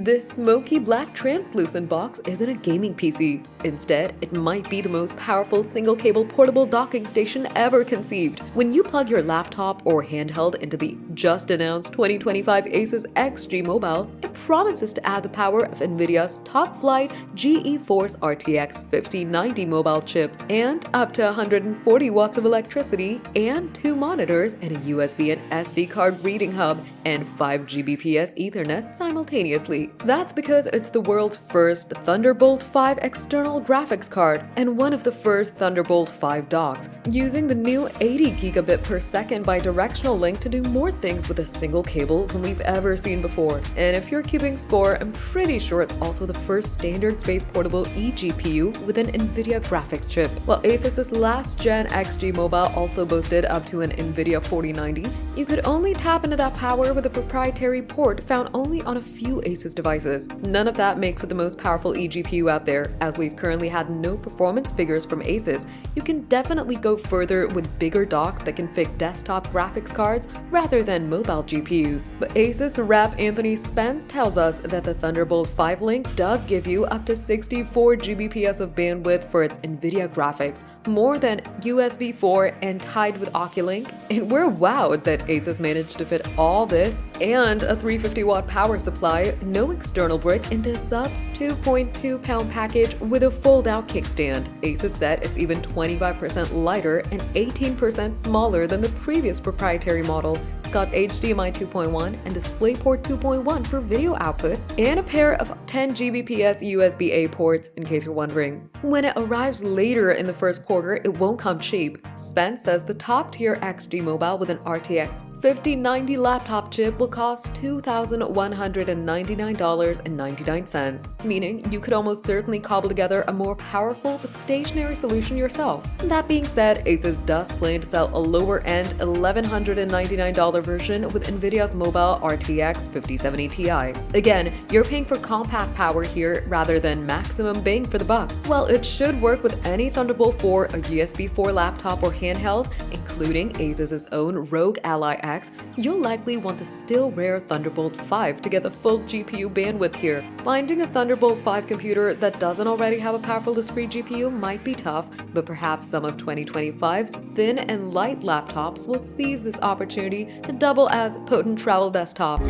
This smoky black translucent box isn't a gaming PC. Instead, it might be the most powerful single-cable portable docking station ever conceived. When you plug your laptop or handheld into the just-announced 2025 Asus XG Mobile, it promises to add the power of NVIDIA's top-flight GeForce RTX 5090 mobile chip and up to 140 watts of electricity and 2 monitors and a USB and SD card reading hub and 5 Gbps Ethernet simultaneously. That's because it's the world's first Thunderbolt 5 external graphics card and one of the first Thunderbolt 5 docks, using the new 80 gigabit per second bidirectional link to do more things with a single cable than we've ever seen before. And if you're keeping score, I'm pretty sure it's also the first standards-based portable eGPU with an NVIDIA graphics chip. While Asus's last-gen XG Mobile also boasted up to an NVIDIA 4090, you could only tap into that power with a proprietary port found only on a few Asus devices. None of that makes it the most powerful eGPU out there, as we've currently had no performance figures from Asus. You can definitely go further with bigger docks that can fit desktop graphics cards rather than mobile GPUs. But Asus rep Anthony Spence tells us that the Thunderbolt 5 link does give you up to 64 Gbps of bandwidth for its NVIDIA graphics, more than USB 4 and tied with Oculink. And we're wowed that Asus managed to fit all this and a 350-watt power supply, no external brick, into a sub 2.2-pound package with a fold-out kickstand. Asus said it's even 25% lighter and 18% smaller than the previous proprietary model. It's got HDMI 2.1 and DisplayPort 2.1 for video output, and a pair of 10 Gbps USB-A ports, in case you're wondering. When it arrives later in the first quarter, it won't come cheap. Spence says the top-tier XG Mobile with an RTX 5090 laptop chip will cost $2,199.99, meaning you could almost certainly cobble together a more powerful but stationary solution yourself. That being said, Asus does plan to sell a lower-end $1,199 version with NVIDIA's mobile RTX 5070 Ti. Again, you're paying for compact power here rather than maximum bang for the buck. While it should work with any Thunderbolt 4, a USB 4 laptop or handheld, including Asus's own Rogue Ally X, you'll likely want the still rare Thunderbolt 5 to get the full GPU bandwidth here. Finding a Thunderbolt 5 computer that doesn't already have a powerful discrete GPU might be tough, but perhaps some of 2025's thin and light laptops will seize this opportunity to double as potent travel desktop.